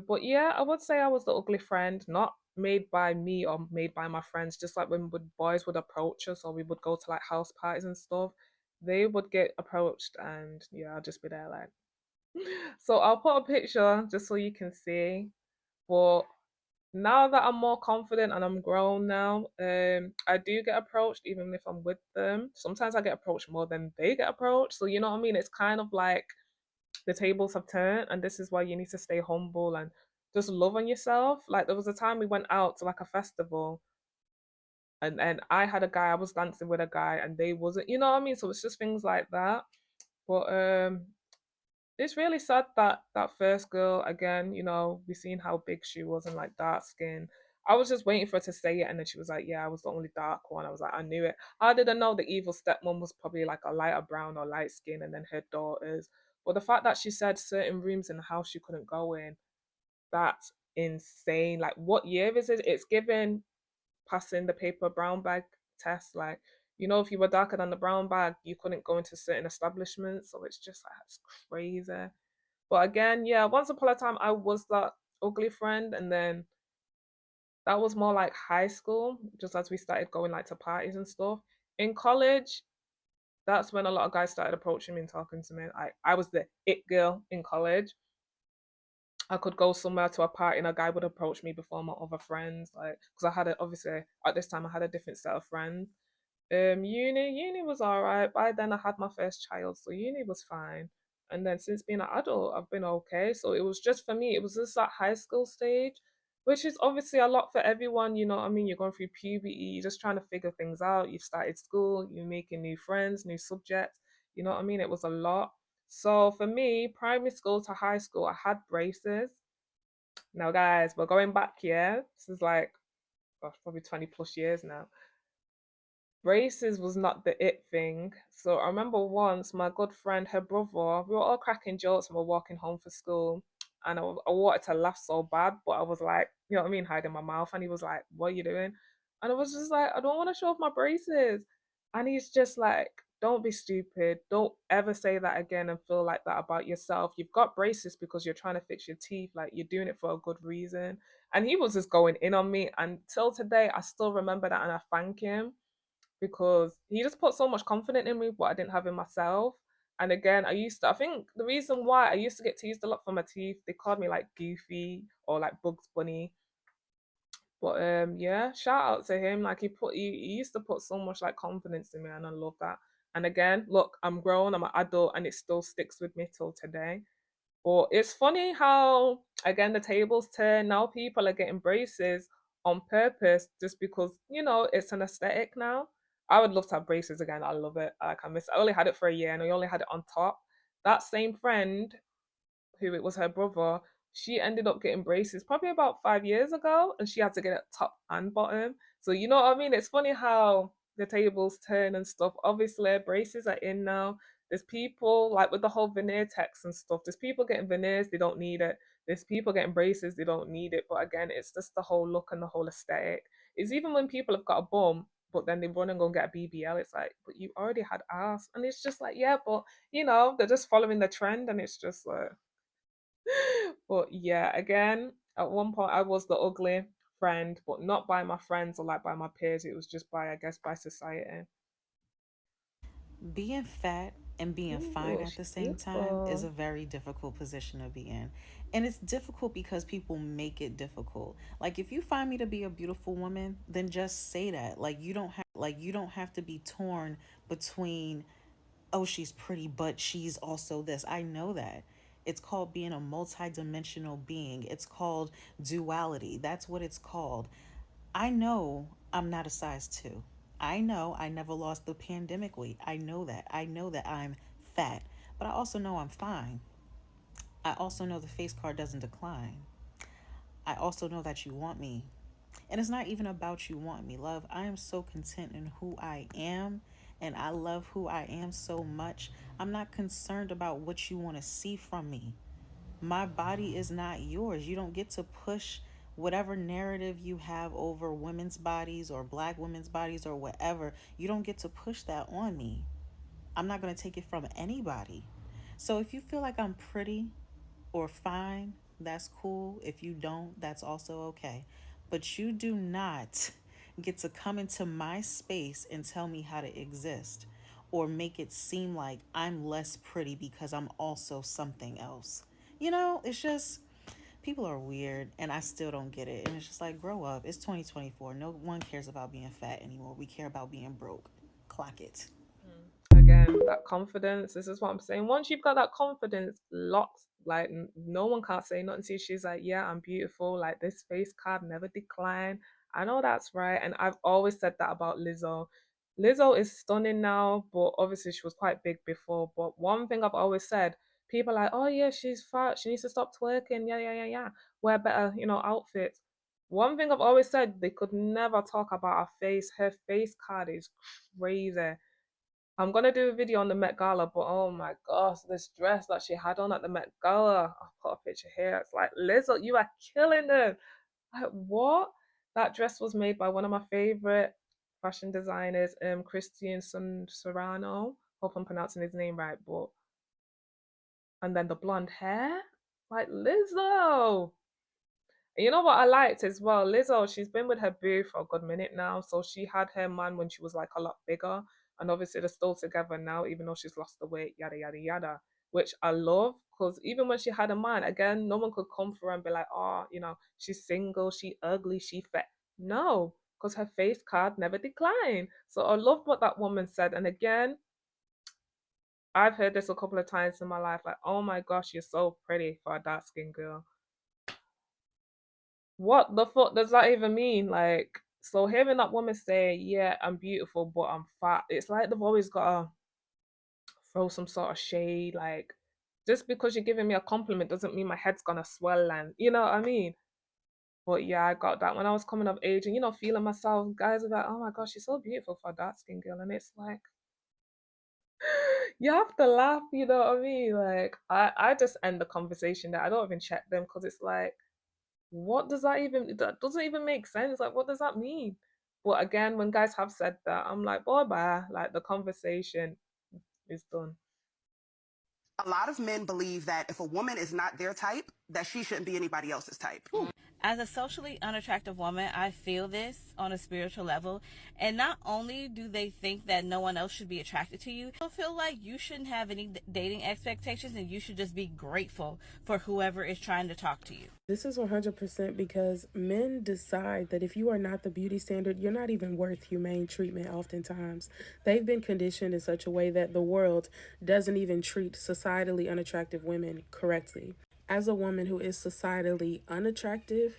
But yeah, I would say I was the ugly friend, not made by me or made by my friends. Just like when boys would approach us or we would go to like house parties and stuff, they would get approached, and yeah, I'll just be there like. So I'll put a picture just so you can see. But now that I'm more confident and I'm grown now, I do get approached even if I'm with them. Sometimes I get approached more than they get approached. So you know what I mean? It's kind of like the tables have turned, and this is why you need to stay humble and just love on yourself. Like there was a time we went out to like a festival, and I had a guy, I was dancing with a guy, and they wasn't. You know what I mean? So it's just things like that. But it's really sad that that first girl again. We seen how big she was and like dark skin. I was just waiting for her to say it, and then she was like, "Yeah, I was the only dark one." I was like, "I knew it." I didn't know the evil stepmom was probably like a lighter brown or light skin, and then her daughters. But the fact that she said certain rooms in the house she couldn't go in, that's insane. Like, what year is it? It's given passing the paper brown bag test. Like, if you were darker than the brown bag, you couldn't go into certain establishments. So it's just like, it's crazy. But again, yeah, once upon a time I was that ugly friend, and then that was more like high school, just as we started going like to parties and stuff. In college, that's when a lot of guys started approaching me and talking to me. I was the it girl in college. I could go somewhere to a party and a guy would approach me before my other friends, like because I had obviously at this time I had a different set of friends. Uni was alright. By then I had my first child, so uni was fine. And then since being an adult, I've been okay. So it was just for me, it was just that high school stage, which is obviously a lot for everyone. You know what I mean? You're going through puberty, you're just trying to figure things out. You've started school, you're making new friends, new subjects. You know what I mean? It was a lot. So for me, primary school to high school, I had braces. Now, guys, we're going back here. This is like, gosh, probably 20 plus years now. Braces was not the it thing. So I remember once my good friend, her brother, we were all cracking jokes and we were walking home for school. And I wanted to laugh so bad, but I was like, you know what I mean, hiding my mouth. And he was like, "What are you doing?" And I was just like, "I don't want to show off my braces." And he's just like, "Don't be stupid. Don't ever say that again and feel like that about yourself. You've got braces because you're trying to fix your teeth. Like you're doing it for a good reason." And he was just going in on me. And till today, I still remember that and I thank him because he just put so much confidence in me what I didn't have in myself. And again, I think the reason why I used to get teased a lot for my teeth, they called me like Goofy or like Bugs Bunny. But yeah, shout out to him. Like he used to put so much like confidence in me, and I love that. And again, look, I'm grown, I'm an adult, and it still sticks with me till today. But it's funny how, again, the tables turn. Now people are getting braces on purpose just because, it's an aesthetic now. I would love to have braces again. I love it. Like, I only had it for a year and I only had it on top. That same friend who it was her brother, she ended up getting braces probably about 5 years ago, and she had to get it top and bottom. So you know what I mean? It's funny how the tables turn and stuff. Obviously, braces are in now. There's people like with the whole veneer text and stuff. There's people getting veneers, they don't need it. There's people getting braces, they don't need it. But again, it's just the whole look and the whole aesthetic. It's even when people have got a bum, but then they run and go and get a BBL. It's like, but you already had ass, and it's just like, yeah, but they're just following the trend, and it's just like, but yeah, again, at one point I was the ugly friend, but not by my friends or like by my peers. It was just by, I guess, by society. Being fat and being fine Ooh, at the she's same time is beautiful. a very difficult position to be in. And it's difficult because people make it difficult. Like if you find me to be a beautiful woman, then just say that. You don't have to be torn between, oh, she's pretty, but she's also this. I know that. It's called being a multidimensional being. It's called duality. That's what it's called. I know I'm not a size two. I know I never lost the pandemic weight. I know that. I know that I'm fat, but I also know I'm fine. I also know the face card doesn't decline. I also know that you want me. And it's not even about you want me, love. I am so content in who I am, and I love who I am so much. I'm not concerned about what you want to see from me. My body is not yours. You don't get to push whatever narrative you have over women's bodies or black women's bodies or whatever. You don't get to push that on me. I'm not going to take it from anybody. So if you feel like I'm pretty or fine, that's cool. If you don't, that's also okay. But you do not get to come into my space and tell me how to exist or make it seem like I'm less pretty because I'm also something else. It's just people are weird and I still don't get it. And it's just like, grow up. It's 2024. No one cares about being fat anymore. We care about being broke. Clock it. Again, that confidence. This is what I'm saying. Once you've got that confidence locked, like no one can't say nothing to you. She's like, yeah, I'm beautiful. Like this face card never decline. I know that's right, and I've always said that about Lizzo. Lizzo is stunning now, but obviously she was quite big before. But one thing I've always said, people are like, oh yeah, she's fat. She needs to stop twerking. Yeah, yeah, yeah, yeah. Wear better, outfits. One thing I've always said, they could never talk about her face. Her face card is crazy. I'm gonna do a video on the Met Gala, but oh my gosh, this dress that she had on at the Met Gala. I'll put a picture here. It's like, Lizzo, you are killing it. Like, what? That dress was made by one of my favorite fashion designers, Christian Serrano. Hope I'm pronouncing his name right, but and then the blonde hair, like Lizzo. You know what I liked as well? Lizzo, she's been with her boo for a good minute now. So she had her man when she was like a lot bigger. And obviously they're still together now, even though she's lost the weight, yada, yada, yada. Which I love because even when she had a man, again, no one could come for her and be like, oh, she's single, she ugly, she fat. No, because her face card never declined. So I love what that woman said. And again, I've heard this a couple of times in my life, like, oh my gosh, you're so pretty for a dark skinned girl. What the fuck does that even mean? Like, so hearing that woman say, "Yeah, I'm beautiful, but I'm fat," it's like they've always gotta throw some sort of shade. Like, just because you're giving me a compliment doesn't mean my head's gonna swell, and you know what I mean. But yeah, I got that when I was coming of age, and feeling myself. Guys are like, "Oh my gosh, she's so beautiful for a dark skinned girl," and it's like, you have to laugh. You know what I mean? Like, I just end the conversation there. I don't even check them because it's like, what does that doesn't even make sense. Like, what does that mean? But again, when guys have said that, I'm like, bye bye. Like, the conversation is done. A lot of men believe that if a woman is not their type, that she shouldn't be anybody else's type. As a socially unattractive woman, I feel this on a spiritual level. And not only do they think that no one else should be attracted to you, they feel like you shouldn't have any dating expectations and you should just be grateful for whoever is trying to talk to you. This is 100% because men decide that if you are not the beauty standard, you're not even worth humane treatment oftentimes. They've been conditioned in such a way that the world doesn't even treat societally unattractive women correctly. As a woman who is societally unattractive,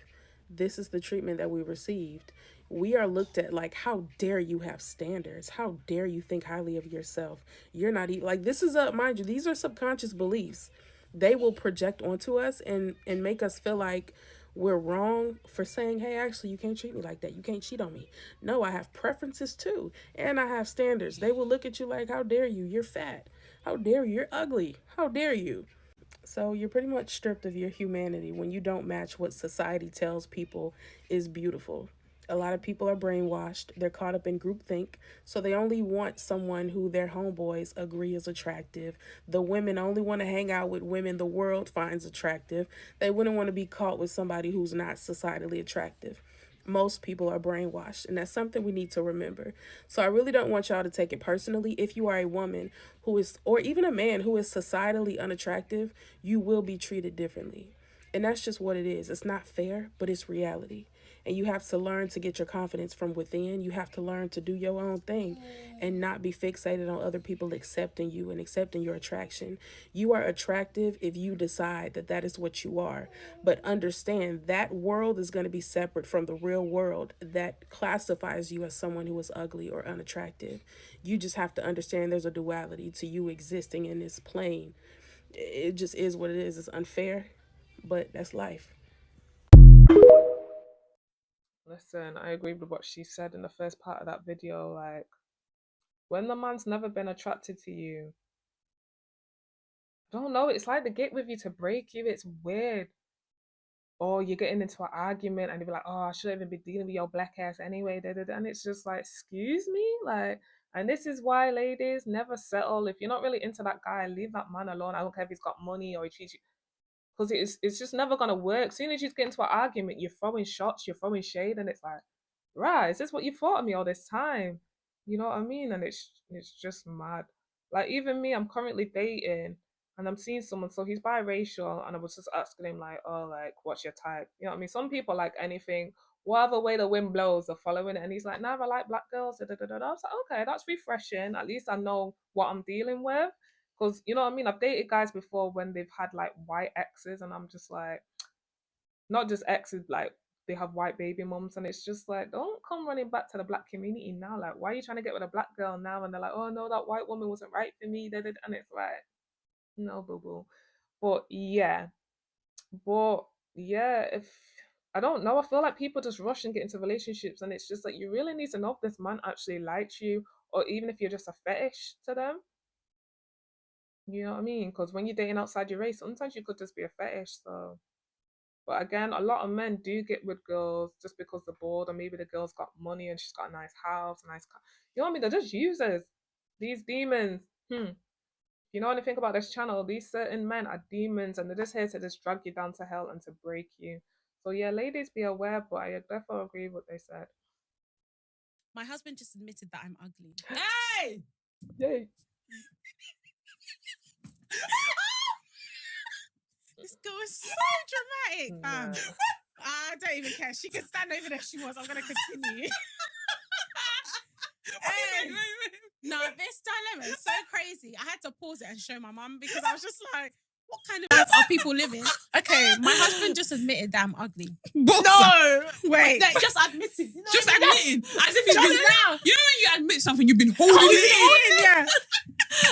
this is the treatment that we received. We are looked at like, how dare you have standards? How dare you think highly of yourself? You're not even like, this is mind you, these are subconscious beliefs. They will project onto us and make us feel like we're wrong for saying, hey, actually, you can't treat me like that. You can't cheat on me. No, I have preferences too. And I have standards. They will look at you like, how dare you? You're fat. How dare you? You're ugly. How dare you? So you're pretty much stripped of your humanity when you don't match what society tells people is beautiful. A lot of people are brainwashed. They're caught up in groupthink. So they only want someone who their homeboys agree is attractive. The women only want to hang out with women the world finds attractive. They wouldn't want to be caught with somebody who's not societally attractive. Most people are brainwashed, and that's something we need to remember. So I really don't want y'all to take it personally. If you are a woman who is, or even a man who is societally unattractive, you will be treated differently. And that's just what it is. It's not fair, but it's reality. And you have to learn to get your confidence from within. You have to learn to do your own thing and not be fixated on other people accepting you and accepting your attraction. You are attractive if you decide that that is what you are. But understand that world is going to be separate from the real world that classifies you as someone who is ugly or unattractive. You just have to understand there's a duality to you existing in this plane. It just is what it is. It's unfair, but that's life. Listen, I agree with what she said in the first part of that video. Like, when the man's never been attracted to you, I don't know, it's like they get with you to break you. It's weird. Or you're getting into an argument and you're like, oh, I shouldn't even be dealing with your black ass anyway. Da, da, da. And it's just like, excuse me? Like, and this is why, ladies, never settle. If you're not really into that guy, leave that man alone. I don't care if he's got money or he treats you, because it's just never gonna work. As soon as you get into an argument, you're throwing shots, you're throwing shade, and it's like, right, is this what you thought of me all this time? You know what I mean? And it's just mad. Like even me, I'm currently dating and I'm seeing someone, so he's biracial, and I was just asking him like, oh, like what's your type? You know what I mean? Some people like anything, whatever way the wind blows, they're following it. And he's like, nah, I like black girls. Da, da, da, da. I was like, okay, that's refreshing. At least I know what I'm dealing with. Because you know what I mean? I've dated guys before when they've had like white exes, and I'm just like, not just exes, like they have white baby moms, and it's just like, don't come running back to the black community now. Like, why are you trying to get with a black girl now? And they're like, oh no, that white woman wasn't right for me. And it's like, no, boo boo. But yeah, but yeah, if I don't know, I feel like people just rush and get into relationships, and it's just like you really need to know if this man actually likes you, or even if you're just a fetish to them. You know what I mean? Because when you're dating outside your race, sometimes you could just be a fetish. So, but again, a lot of men do get with girls just because they're bored, or maybe the girl's got money and she's got a nice house, nice car. You know what I mean? They're just users. These demons. You know anything about this channel? These certain men are demons, and they're just here to just drag you down to hell and to break you. So yeah, ladies, be aware. But I definitely agree with what they said. My husband just admitted that I'm ugly. Hey! Yay! This girl is so dramatic, fam. No. I don't even care. She can stand over there if she wants. I'm going to continue. Hey. No, this dilemma is so crazy. I had to pause it and show my mum because I was just like, what kind of life are people living? Okay, my husband just admitted that I'm ugly. No! Wait. Like, just admitted. You know just what I mean? admitting. As if he's Just been... now. You know when you admit something, you've been holding it in. Yeah.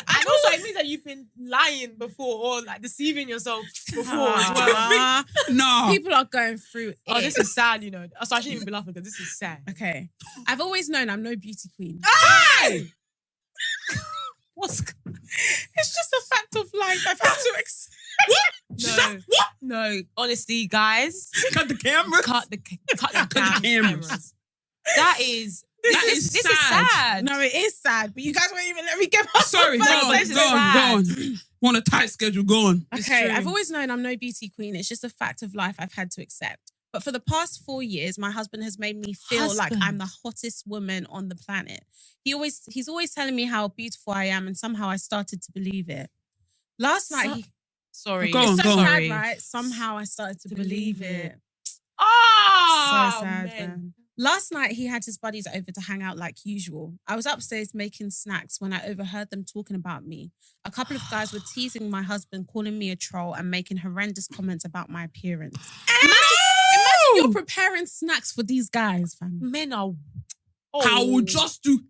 And also it means that you've been lying before or like deceiving yourself before as well. No. People are going through it. Oh, this is sad, you know. So I shouldn't even be laughing because this is sad. Okay. I've always known I'm no beauty queen. Hey! What's... It's just a fact of life. I've had to accept. What? What? No, honestly, guys. Cut the camera. Cut the cameras. This is sad. No, it is sad, but you guys won't even let me get my Sorry, go on. Want a tight schedule, go on. Okay, I've always known I'm no beauty queen. It's just a fact of life I've had to accept. But for the past 4 years, my husband has made me feel like I'm the hottest woman on the planet. He's always telling me how beautiful I am, and somehow I started to believe it. Last night, sorry, go on, it's so go on. sad, right? Somehow I started to believe it. Oh, So sad, man. Last night, he had his buddies over to hang out like usual. I was upstairs making snacks when I overheard them talking about me. A couple of guys were teasing my husband, calling me a troll and making horrendous comments about my appearance. Imagine you're preparing snacks for these guys, fam. Men are... I will just do...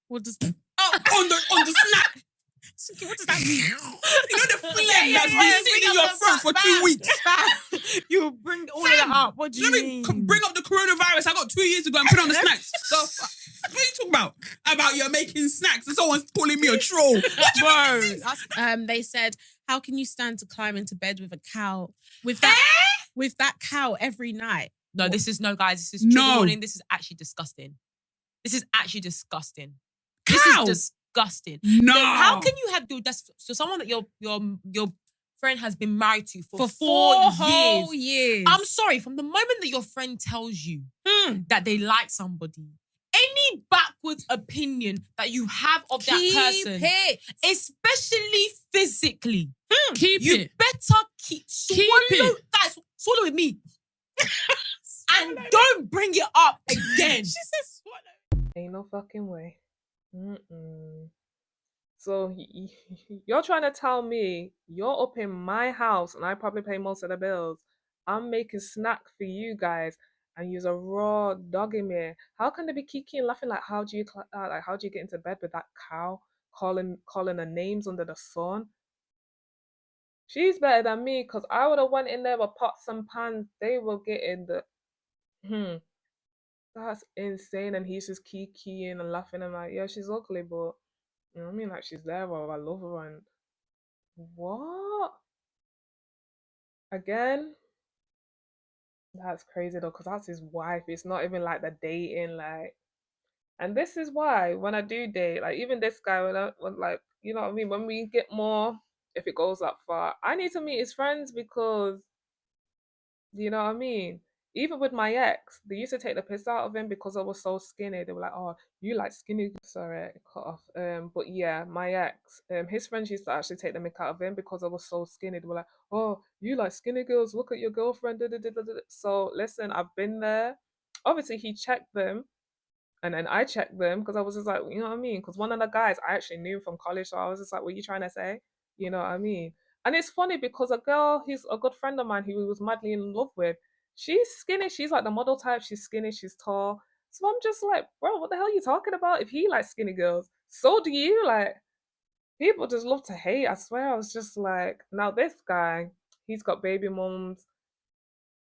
What does that... on the snack. What does that mean? You know the phlegm that's been sitting in your throat for 2 weeks. You bring all of that up. What do you mean? Let me bring up the coronavirus I got 2 years ago and put on the snacks. So, what are you talking about? About you're making snacks and someone's calling me a troll. Bro. They said, how can you stand to climb into bed with a cow? With that cow every night? No, this is guys. This is trigger warning. This is actually disgusting. This is disgusting. No. So how can you have so someone that your friend has been married to for 4 whole years? I'm sorry, from the moment that your friend tells you that they like somebody, any backwards opinion that you have of that person, especially physically, you better swallow with me. And don't bring it up again. She said swallow. Ain't no fucking way. So you're trying to tell me you're up in my house and I probably pay most of the bills. I'm making snack for you guys and you're a raw dog in me. How can they be kiki and laughing like how do you get into bed with that cow calling her names under the sun? She's better than me because I would have went in there with pots and pans. They were getting the that's insane. And he's just keying and laughing. I'm like, yeah, she's ugly, but you know what I mean? Like she's there, or I love her. And what? Again? That's crazy though, because that's his wife. It's not even like the dating, like. And this is why when I do date, like even this guy, when like, you know what I mean? When we get more, if it goes that far, I need to meet his friends because you know what I mean? Even with my ex, they used to take the piss out of him because I was so skinny. They were like, "Oh, you like skinny?" Sorry, it cut off. But yeah, my ex, his friends used to actually take the mick out of him because I was so skinny. They were like, "Oh, you like skinny girls? Look at your girlfriend." Da, da, da, da, da." So listen, I've been there. Obviously, he checked them, and then I checked them because I was just like, you know what I mean? Because one of the guys I actually knew from college, so I was just like, what are you trying to say? You know what I mean? And it's funny because a girl who's a good friend of mine who he was madly in love with, she's skinny. She's like the model type. She's skinny. She's tall. So I'm just like, bro, what the hell are you talking about? If he likes skinny girls, so do you. Like, people just love to hate. I swear. I was just like, now this guy, he's got baby mums.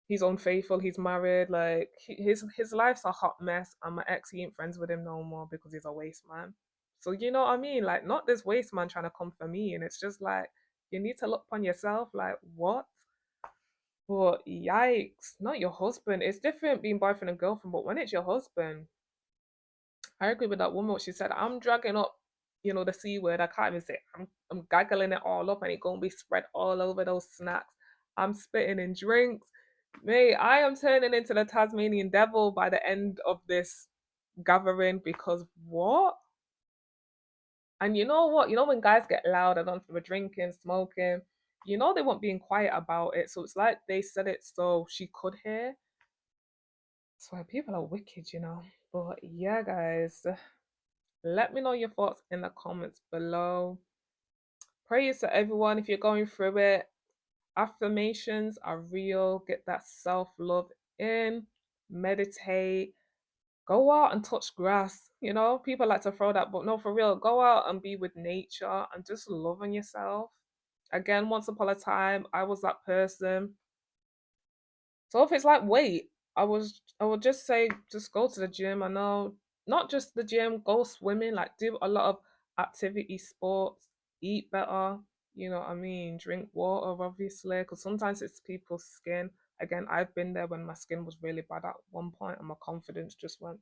He's unfaithful. He's married. Like his life's a hot mess. And my ex, he ain't friends with him no more because he's a waste man. So you know what I mean? Like not this waste man trying to come for me. And it's just like you need to look upon yourself. Like what? But yikes! Not your husband. It's different being boyfriend and girlfriend. But when it's your husband, I agree with that woman. What she said. I'm dragging up, the c word. I can't even say. It. I'm gaggling it all up, and it's gonna be spread all over those snacks. I'm spitting in drinks. Mate, I am turning into the Tasmanian devil by the end of this gathering because what? And you know what? You know when guys get loud and we're drinking, smoking, they weren't being quiet about it. So it's like they said it so she could hear. That's why people are wicked. But yeah, guys, let me know your thoughts in the comments below. Prayers to everyone if you're going through it. Affirmations are real. Get that self love in. Meditate. Go out and touch grass. People like to throw that, but no, for real, go out and be with nature and just love on yourself. Again, once upon a time, I was that person. So if it's like weight, I would just say just go to the gym. I know not just the gym, go swimming, like do a lot of activity, sports, eat better. You know what I mean? Drink water, obviously, because sometimes it's people's skin. Again, I've been there when my skin was really bad at one point and my confidence just went.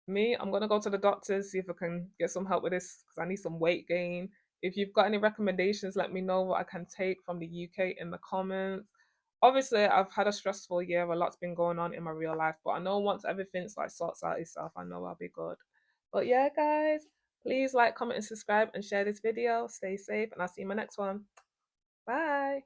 Me, I'm gonna go to the doctors, see if I can get some help with this because I need some weight gain. If you've got any recommendations, let me know what I can take from the UK in the comments. Obviously, I've had a stressful year, a lot's been going on in my real life, but I know once everything's like sorts out itself, I know I'll be good. But yeah, guys, please like, comment, and subscribe and share this video. Stay safe, and I'll see you in my next one. Bye.